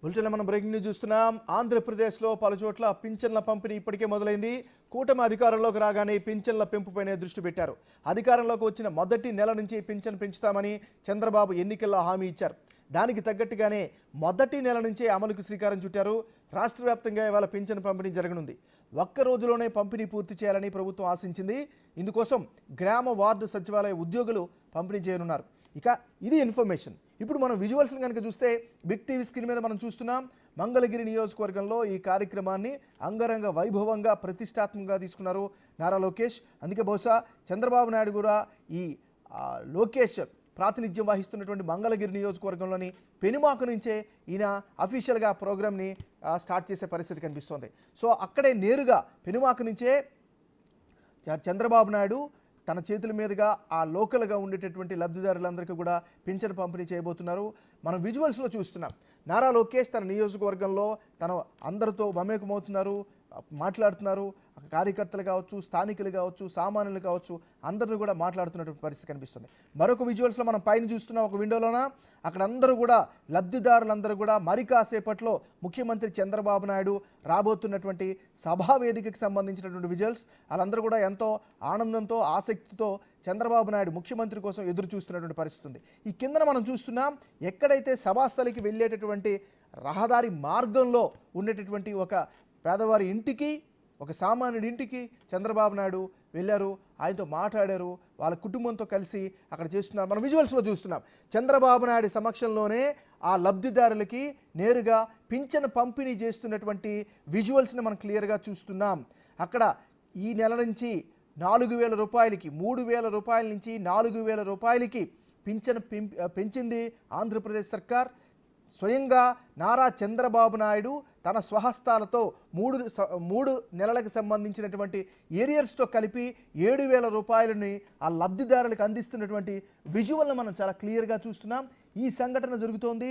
బులెటిన్లో మనం breaking news చూస్తున్నాం. ఆంధ్రప్రదేశ్లో పలు చోట్ల పింఛన్ల పంపిణీ ఇప్పటికే మొదలైంది. కూటమి అధికారంలోకి రాగానే పింఛన్ల పెంపుపైనే దృష్టి పెట్టారు. అధికారంలోకి వచ్చిన మొదటి నెల నుంచి పింఛన్ పెంచుతామని చంద్రబాబు ఎన్నికల్లో హామీ ఇచ్చారు. దానికి తగ్గట్టుగానే మొదటి నెల నుంచే అమలుకు శ్రీకారం చుట్టారు. రాష్ట్ర వ్యాప్తంగా ఇవాళ పింఛన్ పంపిణీ జరగనుంది. ఒక్క రోజులోనే పంపిణీ పూర్తి చేయాలని ప్రభుత్వం ఆశించింది. ఇందుకోసం గ్రామ వార్డు సచివాలయ ఉద్యోగులు పంపిణీ చేయనున్నారు. ఇక ఇది ఇన్ఫర్మేషన్. ఇప్పుడు మనం విజువల్స్ని కనుక చూస్తే బిగ్ టీవీ స్క్రీన్ మీద మనం చూస్తున్నాం. మంగళగిరి నియోజకవర్గంలో ఈ కార్యక్రమాన్ని అంగరంగ వైభవంగా ప్రతిష్టాత్మకంగా తీసుకున్నారు నారా లోకేష్. అందుకే బహుశా చంద్రబాబు నాయుడు కూడా ఈ లోకేష్ ప్రాతినిధ్యం వహిస్తున్నటువంటి మంగళగిరి నియోజకవర్గంలోని పెనుమాక నుంచే ఈయన అఫీషియల్గా ప్రోగ్రామ్ని స్టార్ట్ చేసే పరిస్థితి కనిపిస్తోంది. సో అక్కడే నేరుగా పెనుమాక నుంచే చంద్రబాబు నాయుడు తన చేతుల మీదుగా ఆ లోకల్గా ఉండేటటువంటి లబ్ధిదారులందరికీ కూడా పింఛన్ పంపిణీ చేయబోతున్నారు. మనం విజువల్స్లో చూస్తున్నాం. నారా లోకేష్ తన నియోజకవర్గంలో తన అందరితో మమేకమవుతున్నారు, మాట్లాడుతున్నారు. కార్యకర్తలు కావచ్చు, స్థానికులు కావచ్చు, సామాన్యులు కావచ్చు, అందరిని కూడా మాట్లాడుతున్నటువంటి పరిస్థితి కనిపిస్తుంది. మరొక విజువల్స్లో మనం పైన చూస్తున్న ఒక విండోలోన అక్కడ అందరూ కూడా లబ్ధిదారులందరూ కూడా మరి కాసేపట్లో ముఖ్యమంత్రి చంద్రబాబు నాయుడు రాబోతున్నటువంటి సభా వేదికకి సంబంధించినటువంటి విజువల్స్. వాళ్ళందరూ కూడా ఎంతో ఆనందంతో, ఆసక్తితో చంద్రబాబు నాయుడు ముఖ్యమంత్రి కోసం ఎదురు చూస్తున్నటువంటి పరిస్థితి ఉంది. ఈ కిందన మనం చూస్తున్నాం, ఎక్కడైతే సభాస్థలికి వెళ్ళేటటువంటి రహదారి మార్గంలో ఉండేటటువంటి ఒక పేదవారి ఇంటికి, ఒక సామాన్యుడి ఇంటికి చంద్రబాబు నాయుడు వెళ్ళారు. ఆయనతో మాట్లాడారు, వాళ్ళ కుటుంబంతో కలిసి అక్కడ చేస్తున్నారు. మనం విజువల్స్లో చూస్తున్నాం. చంద్రబాబు నాయుడు సమక్షంలోనే ఆ లబ్ధిదారులకి నేరుగా పింఛన్ పంపిణీ చేస్తున్నటువంటి విజువల్స్ని మనం క్లియర్గా చూస్తున్నాం. అక్కడ ఈ నెల నుంచి 4,000 రూపాయలకి, 3,000 రూపాయల నుంచి 4,000 రూపాయలకి పింఛన్ పెంచింది ఆంధ్రప్రదేశ్ సర్కార్. స్వయంగా నారా చంద్రబాబు నాయుడు తన స్వహస్తాలతో 3 నెలలకు సంబంధించినటువంటి ఏరియర్స్తో కలిపి 7,000 రూపాయలని ఆ లబ్ధిదారులకు అందిస్తున్నటువంటి విజువల్ని మనం చాలా క్లియర్గా చూస్తున్నాం. ఈ సంఘటన జరుగుతోంది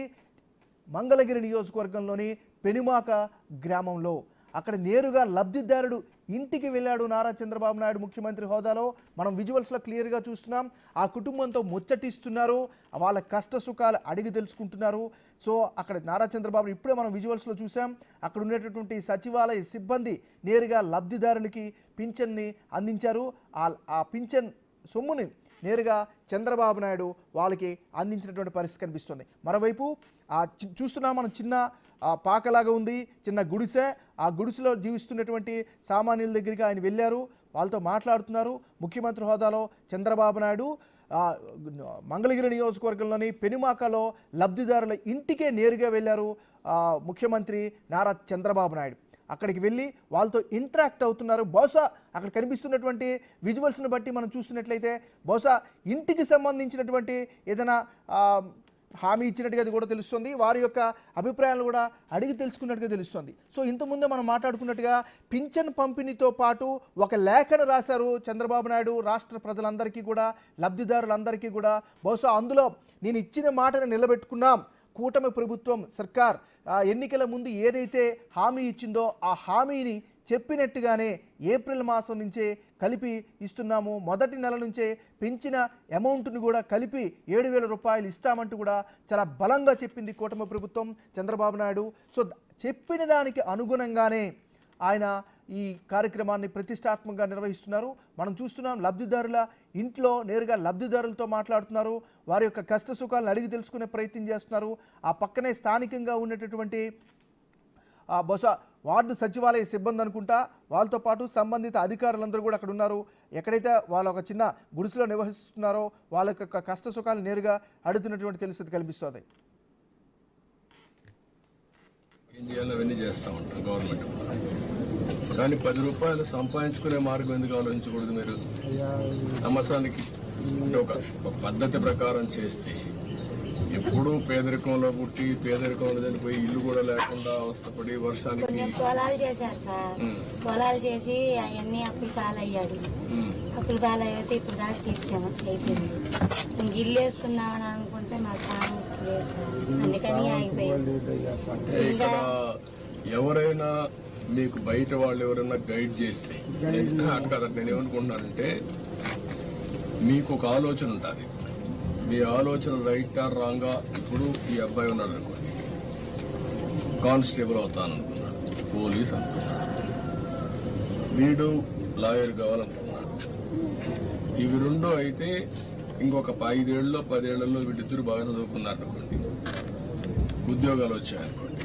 మంగళగిరి నియోజకవర్గంలోని పెనుమాక గ్రామంలో. అక్కడ నేరుగా లబ్ధిదారుడు ఇంటికి వెళ్ళాడు నారా చంద్రబాబు నాయుడు ముఖ్యమంత్రి హోదాలో. మనం విజువల్స్లో క్లియర్గా చూస్తున్నాం. ఆ కుటుంబంతో ముచ్చటిస్తున్నారు, వాళ్ళ కష్ట సుఖాలు అడిగి తెలుసుకుంటున్నారు. సో అక్కడ నారా చంద్రబాబు ఇప్పుడే మనం విజువల్స్లో చూసాం. అక్కడ ఉండేటటువంటి సచివాలయ సిబ్బంది నేరుగా లబ్ధిదారులకి పింఛన్ని అందించారు. ఆ పింఛన్ సొమ్ముని నేరుగా చంద్రబాబు నాయుడు వాళ్ళకి అందించినటువంటి పరిస్థితి కనిపిస్తుంది. మరోవైపు చూస్తున్నాం మనం, చిన్న పాకలాగా ఉంది, చిన్న గుడిసె. ఆ గుడిసెలో జీవిస్తున్నటువంటి సామాన్యుల దగ్గరికి ఆయన వెళ్ళారు, వాళ్ళతో మాట్లాడుతున్నారు. ముఖ్యమంత్రి హోదాలో చంద్రబాబు నాయుడు మంగళగిరి నియోజకవర్గంలోని పెనుమాకలో లబ్ధిదారుల ఇంటికే నేరుగా వెళ్ళారు ముఖ్యమంత్రి నారా చంద్రబాబు నాయుడు. అక్కడికి వెళ్ళి వాళ్ళతో ఇంటరాక్ట్ అవుతున్నారు. బహుశా అక్కడ కనిపిస్తున్నటువంటి విజువల్స్ని బట్టి మనం చూస్తున్నట్లయితే బహుశా ఇంటికి సంబంధించినటువంటి ఏదైనా హామీ ఇచ్చినట్టుగా అది కూడా తెలుస్తుంది. వారి యొక్క అభిప్రాయాలు కూడా అడిగి తెలుసుకున్నట్టుగా తెలుస్తుంది. సో ఇంతకుముందే మనం మాట్లాడుకున్నట్టుగా పింఛన్ పంపిణీతో పాటు ఒక లేఖను రాశారు చంద్రబాబు నాయుడు రాష్ట్ర ప్రజలందరికీ కూడా, లబ్ధిదారులందరికీ కూడా. బహుశా అందులో నేను ఇచ్చిన మాటను నిలబెట్టుకున్నాం, కూటమి ప్రభుత్వం సర్కార్ ఎన్నికల ముందు ఏదైతే హామీ ఇచ్చిందో ఆ హామీని చెప్పినట్టుగానే ఏప్రిల్ మాసం నుంచే కలిపి ఇస్తున్నాము, మొదటి నెల నుంచే పెంచిన అమౌంట్ని కూడా కలిపి 7,000 రూపాయలు ఇస్తామంటూ కూడా చాలా బలంగా చెప్పింది కూటమి ప్రభుత్వం చంద్రబాబు నాయుడు. సో చెప్పిన దానికి అనుగుణంగానే ఆయన ఈ కార్యక్రమాన్ని ప్రతిష్టాత్మకంగా నిర్వహిస్తున్నారు. మనం చూస్తున్నాం, లబ్ధిదారుల ఇంట్లో నేరుగా లబ్ధిదారులతో మాట్లాడుతున్నారు, వారి యొక్క కష్ట సుఖాలను అడిగి తెలుసుకునే ప్రయత్నం చేస్తున్నారు. ఆ పక్కనే స్థానికంగా ఉండేటటువంటి బహుశా వార్డు సచివాలయ సిబ్బంది అనుకుంటా, వాళ్ళతో పాటు సంబంధిత అధికారులందరూ కూడా అక్కడ ఉన్నారు. ఎక్కడైతే వాళ్ళు ఒక చిన్న గుడిసెలో నివసిస్తున్నారో వాళ్ళ యొక్క కష్ట సుఖాలు నేరుగా అడుగుతున్నటువంటి తెలుస్తుంది కనిపిస్తుంది. ఏం చేయాలో అవన్నీ చేస్తూ ఉంటారు గవర్నమెంట్. కానీ 10 రూపాయలు సంపాదించుకునే మార్గం ఎందుకు ఆలోచించకూడదు? మీరు సంవత్సరానికి ఒక పద్ధతి ప్రకారం చేస్తే, ఎప్పుడూ పేదరికంలో పుట్టి పేదరికంలో చనిపోయి ఇల్లు కూడా లేకుండా అవస్థపడి వర్షానికి పొలాలు చేశారు సార్. పొలాలు చేసి అవన్నీ అప్పులు పాలయ్యాడు. అప్పులు పాలయ్యితే ఇప్పుడు దాకా తీసాము, అయిపోయింది. ఇంక ఇల్లు వేసుకుందామని అనుకుంటే మా స్థానం లేదు సార్, అందుకని ఆగిపోయింది. ఇక్కడ ఎవరైనా మీకు బయట వాళ్ళు ఎవరైనా గైడ్ చేస్తే కదా, నేను ఏమనుకుంటున్నానంటే మీకు ఒక ఆలోచన ఉంటుంది. మీ ఆలోచన రైట్ ఆర్ రాంగా. ఇప్పుడు ఈ అబ్బాయి ఉన్నాడు అనుకోండి, కానిస్టేబుల్ అవుతాననుకున్నాడు, పోలీస్ అనుకున్నాడు, వీడు లాయర్ కావాలనుకున్నాడు. ఇవి రెండు అయితే ఇంకొక 5 ఏళ్ళలో 10 ఏళ్లలో వీళ్ళిద్దరు బాగా చదువుకున్నారు అనుకోండి, ఉద్యోగాలు వచ్చాయనుకోండి,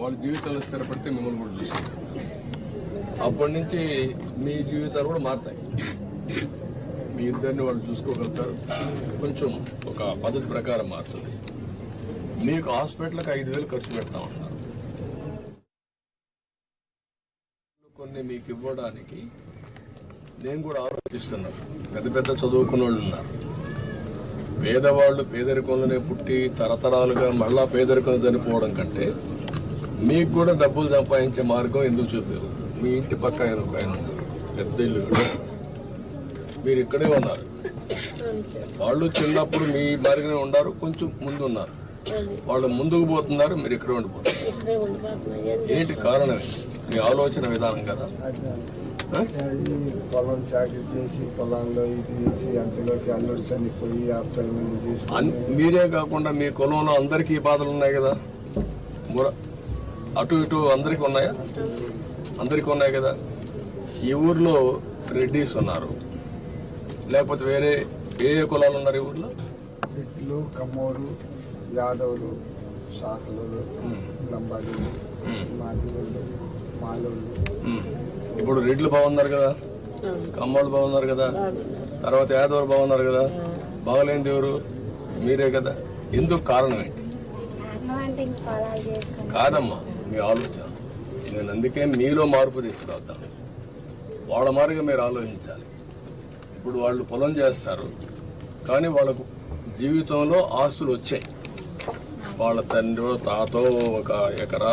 వాళ్ళ జీవితాలు స్థిరపడితే మిమ్మల్ని కూడా చూస్తారు. అప్పటి నుంచి మీ జీవితాలు కూడా మారుతాయి. మీ ఇద్దరిని వాళ్ళు చూసుకోగలుగుతారు. కొంచెం ఒక పద్ధతి ప్రకారం మారుతుంది. మీకు హాస్పిటల్కి 5,000 ఖర్చు పెడతామన్నారు. కొన్ని మీకు ఇవ్వడానికి నేను కూడా ఆలోచిస్తున్నాను. పెద్ద పెద్ద చదువుకున్న వాళ్ళు ఉన్నారు. పేదవాళ్ళు పేదరికంలోనే పుట్టి తరతరాలుగా మళ్ళా పేదరికం చనిపోవడం కంటే మీకు కూడా డబ్బులు సంపాదించే మార్గం ఎందుకు చూపారు? మీ ఇంటి పక్క ఆయన ఒక ఆయన ఉన్నారు, పెద్ద ఇల్లు కూడా. మీరు ఇక్కడే ఉన్నారు. వాళ్ళు చిన్నప్పుడు మీ మార్గనే ఉన్నారు, కొంచెం ముందు ఉన్నారు. వాళ్ళు ముందుకు పోతున్నారు, మీరు ఇక్కడే ఉండిపోతున్నారు. ఏంటి కారణం? మీ ఆలోచన విధానం కదా. పొలం చాకరీ చేసి పొలంలో ఇది చేసి అంతలోకి అల్లుడు చనిపోయి ఆ పైన చేసి మీరే కాకుండా మీ కులంలో అందరికీ ఈ బాధలు ఉన్నాయి కదా. అటు ఇటు అందరికీ ఉన్నాయా? అందరికీ ఉన్నాయి కదా. ఈ ఊర్లో రెడ్డిస్ ఉన్నారు, లేకపోతే వేరే ఏ కులాలు ఉన్నారు ఈ ఊర్లో? రెడ్లు, కమ్మోరు, యాదవులు, శాఖలు, లంబాడీలు, మాదిగోళ్ళు, మాలోళ్ళు. ఇప్పుడు రెడ్లు బాగున్నారు కదా, కమ్మోళ్ళు బాగున్నారు కదా, తర్వాత యాదవులు బాగున్నారు కదా. బాగలేని దేవురు మీరే కదా. ఎందుకు? కారణం ఏంటి? కాదమ్మా, మీ ఆలోచన. నేను అందుకే మీలో మార్పు తీసుకురావుతాను. వాళ్ళ మారిగా మీరు ఆలోచించాలి. ఇప్పుడు వాళ్ళు పొలం చేస్తారు, కానీ వాళ్ళకు జీవితంలో ఆస్తులు వచ్చాయి. వాళ్ళ తండ్రి తాతో 1 ఎకరా